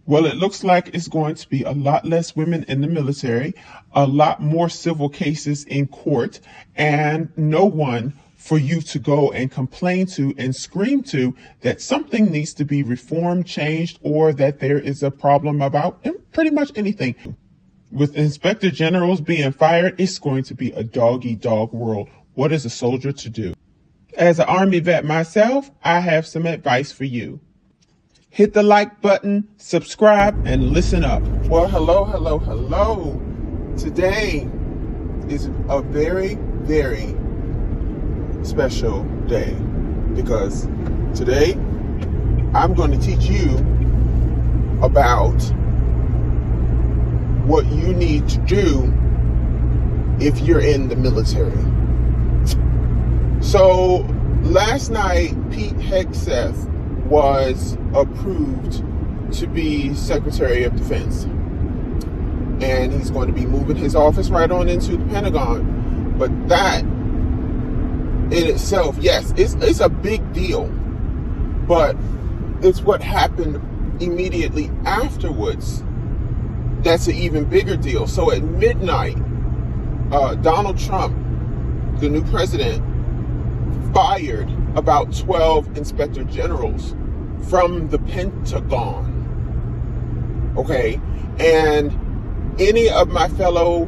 Well, it looks like it's going to be a lot less women in the military, a lot more civil cases in court, and no one for you to go and complain to and scream to that something needs to be reformed, changed, or that there is a problem about pretty much anything. With inspector generals being fired, it's going to be a dog-eat-dog world. What is a soldier to do? As an Army vet myself, I have some advice for you. Hit the like button, subscribe, and listen up. Well, hello. Today is a very, very special day because today I'm going to teach you about what you need to do if you're in the military. So last night, Pete Hegseth was approved to be Secretary of Defense. And he's going to be moving his office right on into the Pentagon. But that in itself, yes, it's a big deal. But it's what happened immediately afterwards that's an even bigger deal. So at midnight, Donald Trump, the new president, fired about 12 inspector generals from the Pentagon. Okay? And any of my fellow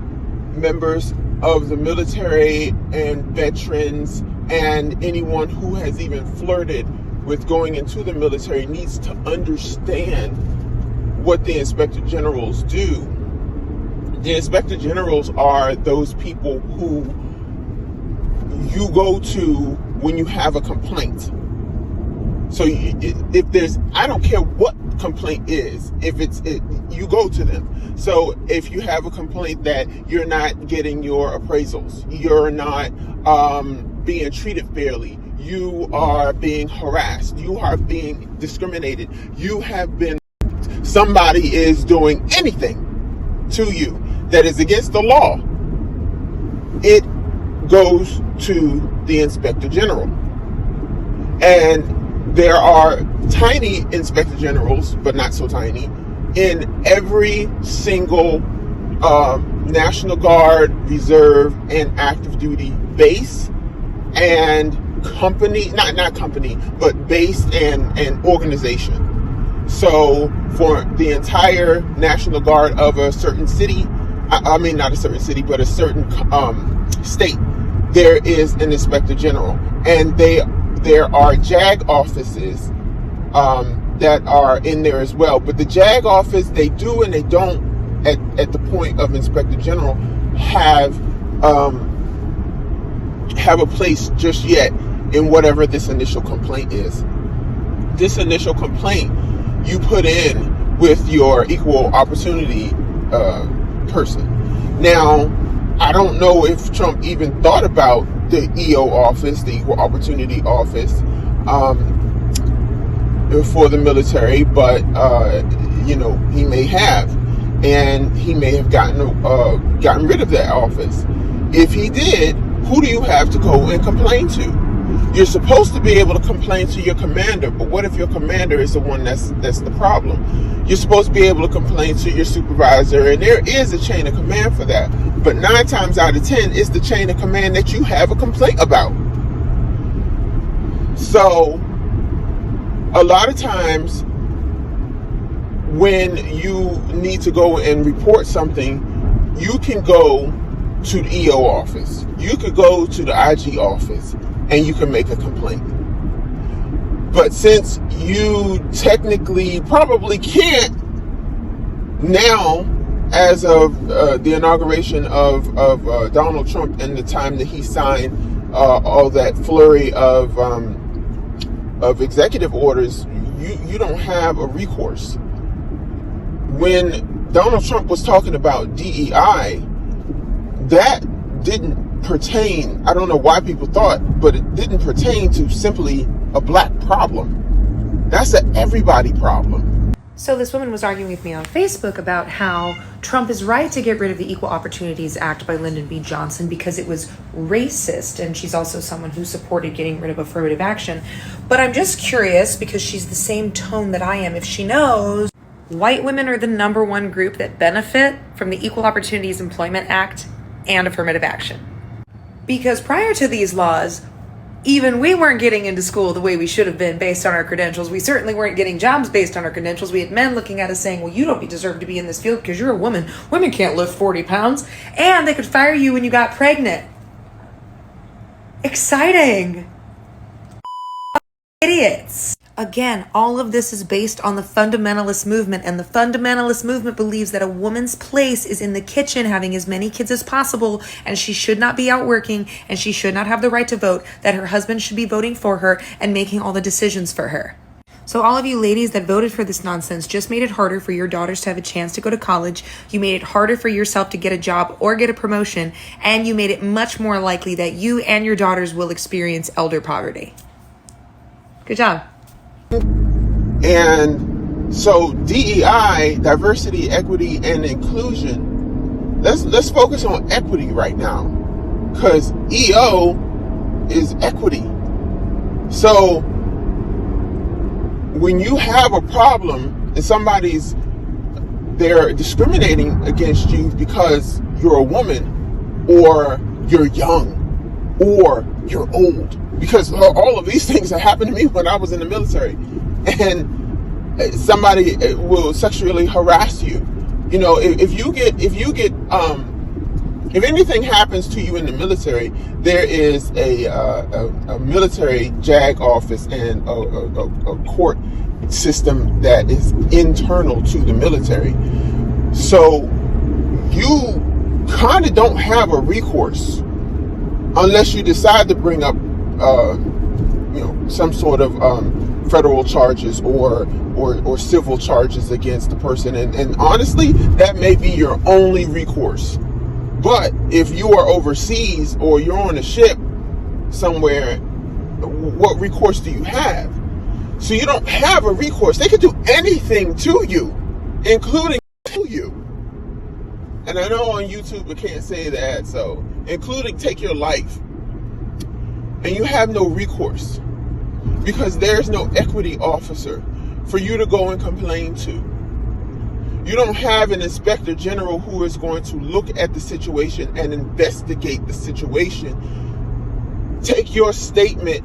members of the military and veterans and anyone who has even flirted with going into the military needs to understand what the inspector generals do. The inspector generals are those people who you go to when you have a complaint. So if there's, I don't care what complaint is, you go to them. So if you have a complaint that you're not getting your appraisals, you're not being treated fairly, you are being harassed, you are being discriminated, somebody is doing anything to you that is against the law, it goes to the inspector general. And there are tiny inspector generals, but not so tiny, in every single National Guard, Reserve, and active duty base and company, not company, but base and organization. So for the entire National Guard of a certain city, I mean not a certain city, but a certain state, there is an inspector general, and there are JAG offices that are in there as well. But the JAG office, they do and they don't at the point of inspector general have a place just yet in whatever this initial complaint is. This initial complaint you put in with your equal opportunity person. Now, I don't know if Trump even thought about the EO office, the Equal Opportunity Office, for the military, but he may have, and he may have gotten rid of that office. If he did, who do you have to go and complain to? You're supposed to be able to complain to your commander, but what if your commander is the one that's the problem? You're supposed to be able to complain to your supervisor, and there is a chain of command for that. But 9 times out of 10, it's the chain of command that you have a complaint about. So, a lot of times, when you need to go and report something, you can go to the EO office. You could go to the IG office, and you can make a complaint. But since you technically probably can't now, as of the inauguration of Donald Trump and the time that he signed all that flurry of executive orders, you don't have a recourse. When Donald Trump was talking about DEI, that didn't pertain, I don't know why people thought, but it didn't pertain to simply a black problem. That's an everybody problem. So this woman was arguing with me on Facebook about how Trump is right to get rid of the Equal Opportunities Act by Lyndon B. Johnson because it was racist, and she's also someone who supported getting rid of affirmative action. But I'm just curious, because she's the same tone that I am, if she knows white women are the number one group that benefit from the Equal Opportunities Employment Act and affirmative action. Because prior to these laws, even we weren't getting into school the way we should have been based on our credentials. We certainly weren't getting jobs based on our credentials. We had men looking at us saying, well, you don't deserve to be in this field because you're a woman. Women can't lift 40 pounds. And they could fire you when you got pregnant. Exciting. Idiots. Again, all of this is based on the fundamentalist movement, and the fundamentalist movement believes that a woman's place is in the kitchen having as many kids as possible, and she should not be out working, and she should not have the right to vote, that her husband should be voting for her and making all the decisions for her. So all of you ladies that voted for this nonsense just made it harder for your daughters to have a chance to go to college. You made it harder for yourself to get a job or get a promotion, and you made it much more likely that you and your daughters will experience elder poverty. Good job. And so DEI, diversity, equity, and inclusion, let's focus on equity right now, because EO is equity. So when you have a problem and they're discriminating against you because you're a woman, or you're young, or you're old, because all of these things that happened to me when I was in the military, and somebody will sexually harass you. You know, if anything happens to you in the military, there is a military JAG office and a court system that is internal to the military. So you kind of don't have a recourse unless you decide to bring up some sort of federal charges or civil charges against the person, and honestly, that may be your only recourse. But if you are overseas or you're on a ship somewhere, what recourse do you have? So you don't have a recourse. They could do anything to you, including to you. And I know on YouTube I can't say that, so including take your life. And you have no recourse because there's no equity officer for you to go and complain to. You don't have an inspector general who is going to look at the situation and investigate the situation. Take your statement,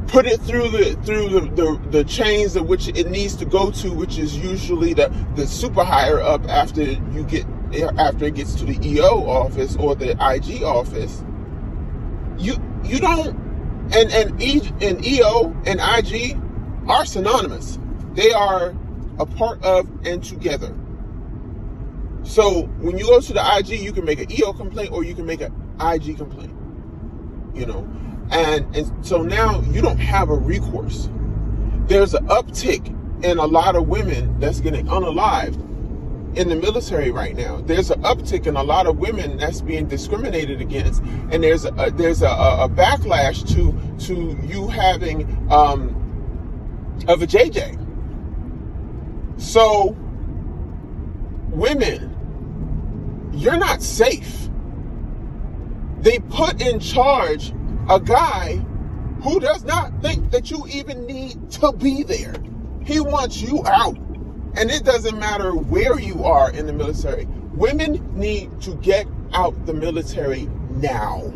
put it through the chains of which it needs to go to, which is usually the super higher up after it gets to the EO office or the IG office. You don't, and EO and IG are synonymous. They are a part of and together. So when you go to the IG, you can make an EO complaint or you can make an IG complaint. You know, and so now you don't have a recourse. There's an uptick in a lot of women that's getting unalived in the military right now. There's an uptick in a lot of women that's being discriminated against, and there's a backlash to you having of a JJ. So women, you're not safe. They put in charge a guy who does not think that you even need to be there. He wants you out. And it doesn't matter where you are in the military. Women need to get out the military now.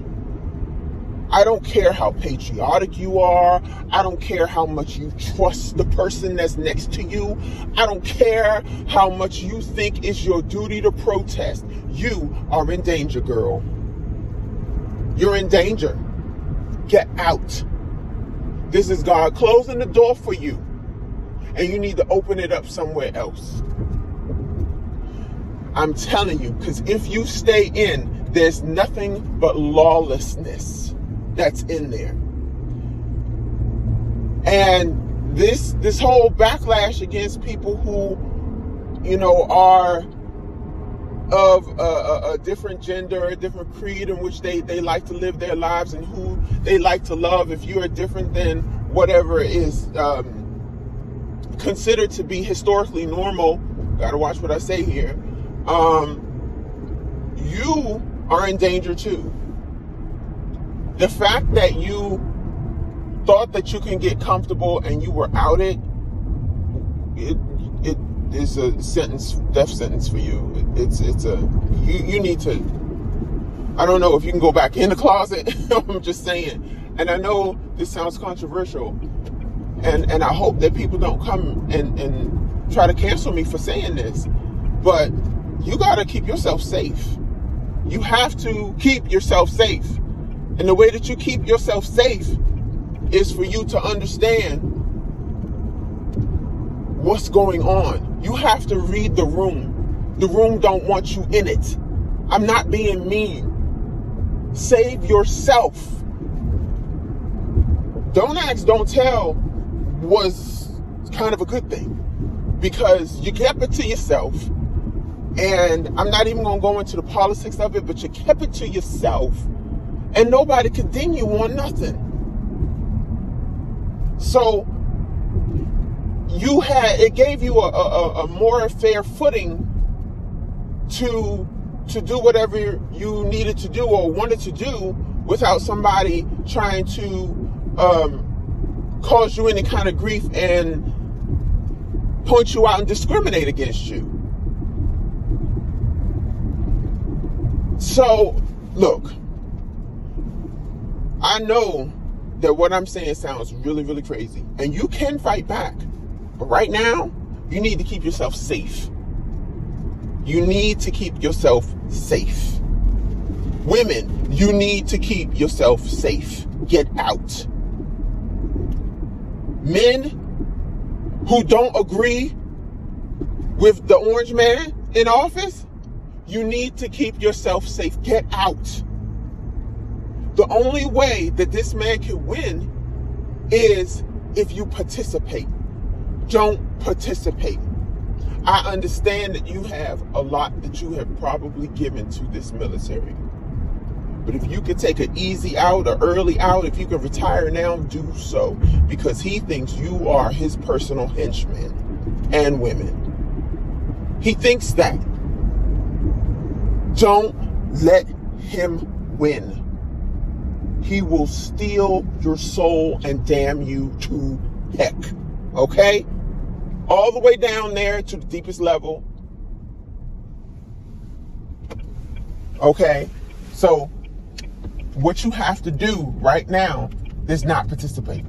I don't care how patriotic you are. I don't care how much you trust the person that's next to you. I don't care how much you think it's your duty to protest. You are in danger, girl. You're in danger. Get out. This is God closing the door for you, and you need to open it up somewhere else. I'm telling you, because if you stay in, there's nothing but lawlessness that's in there. And this whole backlash against people who, are of a different gender, a different creed in which they like to live their lives and who they like to love. If you are different than whatever is considered to be historically normal, gotta watch what I say here, you are in danger too. The fact that you thought that you can get comfortable and you were outed, it is a death sentence for you. You need to, I don't know if you can go back in the closet. I'm just saying. And I know this sounds controversial, and I hope that people don't come and try to cancel me for saying this, but you got to keep yourself safe. You have to keep yourself safe. And the way that you keep yourself safe is for you to understand what's going on. You have to read the room. The room don't want you in it. I'm not being mean. Save yourself. Don't ask, don't tell was kind of a good thing, because you kept it to yourself. And I'm not even going to go into the politics of it, but you kept it to yourself. And nobody could ding you on nothing. So it gave you a more fair footing to do whatever you needed to do or wanted to do without somebody trying to cause you any kind of grief and point you out and discriminate against you. So, look, I know that what I'm saying sounds really, really crazy, and you can fight back. But right now, you need to keep yourself safe. You need to keep yourself safe. Women, you need to keep yourself safe. Get out. Men who don't agree with the orange man in office, you need to keep yourself safe. Get out. The only way that this man can win is if you participate. Don't participate. I understand that you have a lot that you have probably given to this military. But if you could take an easy out or early out, if you could retire now, do so. Because he thinks you are his personal henchmen and women. He thinks that. Don't let him win. He will steal your soul and damn you to heck. Okay? All the way down there to the deepest level. Okay? So, what you have to do right now is not participate.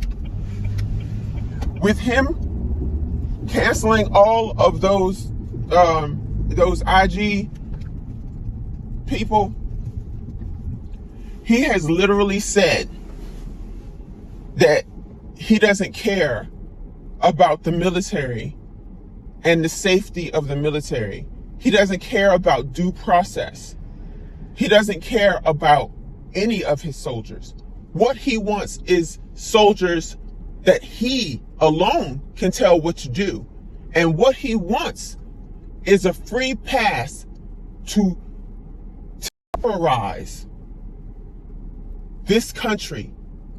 With him canceling all of those IG people, he has literally said that he doesn't care about the military and the safety of the military. He doesn't care about due process. He doesn't care about any of his soldiers. What he wants is soldiers that he alone can tell what to do. And what he wants is a free pass to terrorize this country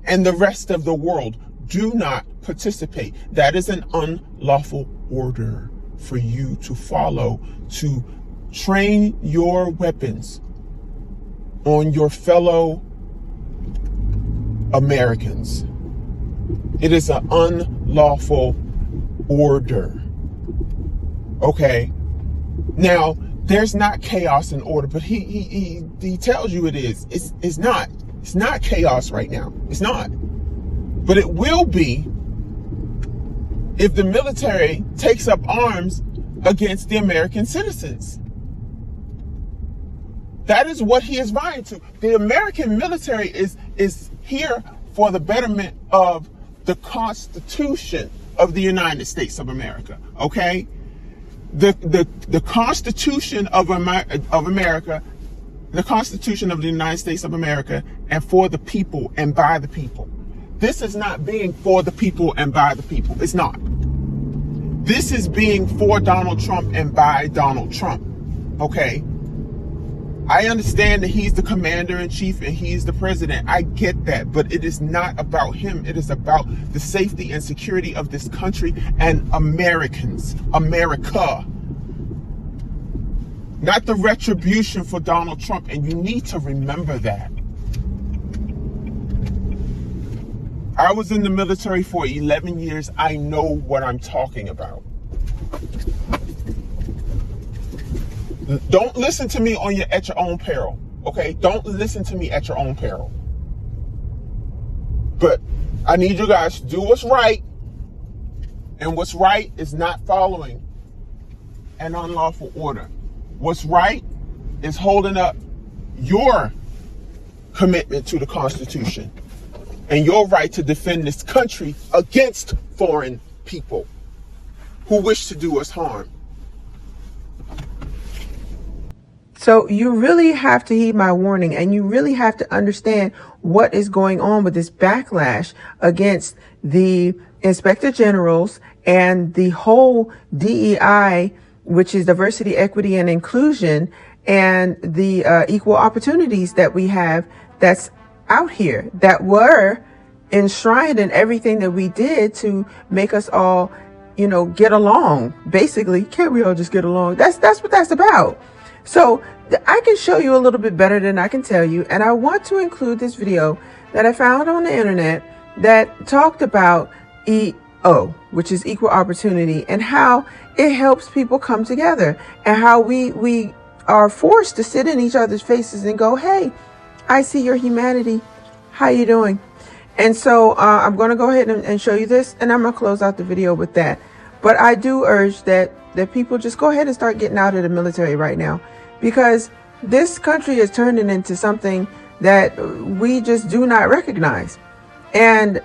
and the rest of the world. Do not participate. That is an unlawful order for you to follow, to train your weapons on your fellow Americans. It is an unlawful order. Okay? Now, there's not chaos and order, but he tells you it is. It's not. It's not chaos right now. It's not. But it will be if the military takes up arms against the American citizens. That is what he is vying to. The American military is here for the betterment of the Constitution of the United States of America. Okay? The Constitution of America, the Constitution of the United States of America, and for the people and by the people. This is not being for the people and by the people. It's not. This is being for Donald Trump and by Donald Trump. Okay? I understand that he's the commander-in-chief and he's the president. I get that, but it is not about him. It is about the safety and security of this country and Americans, America. Not the retribution for Donald Trump, and you need to remember that. I was in the military for 11 years. I know what I'm talking about. Don't listen to me at your own peril. Okay? Don't listen to me at your own peril. But I need you guys to do what's right. And what's right is not following an unlawful order. What's right is holding up your commitment to the Constitution and your right to defend this country against foreign people who wish to do us harm. So you really have to heed my warning, and you really have to understand what is going on with this backlash against the inspector generals and the whole DEI, which is diversity, equity, and inclusion, and the equal opportunities that we have that's out here that were enshrined in everything that we did to make us all, get along. Basically, can't we all just get along? That's what that's about. So I can show you a little bit better than I can tell you. And I want to include this video that I found on the internet that talked about EO, which is equal opportunity, and how it helps people come together, and how we are forced to sit in each other's faces and go, hey, I see your humanity. How you doing? And so I'm going to go ahead and show you this, and I'm going to close out the video with that. But I do urge that people just go ahead and start getting out of the military right now, because this country is turning into something that we just do not recognize. And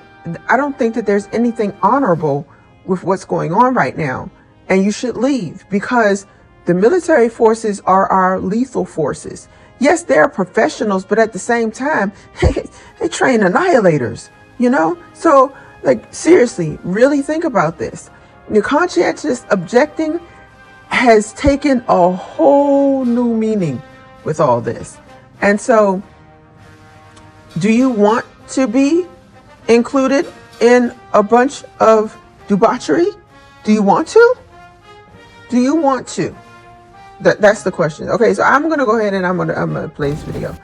I don't think that there's anything honorable with what's going on right now. And you should leave, because the military forces are our lethal forces. Yes, they're professionals, but at the same time, they train annihilators, So, seriously, really think about this. Your conscientious objecting has taken a whole new meaning with all this. And so, do you want to be included in a bunch of debauchery? Do you want to? Do you want to? That's the question. Okay, so I'm going to go ahead and I'm going to play this video.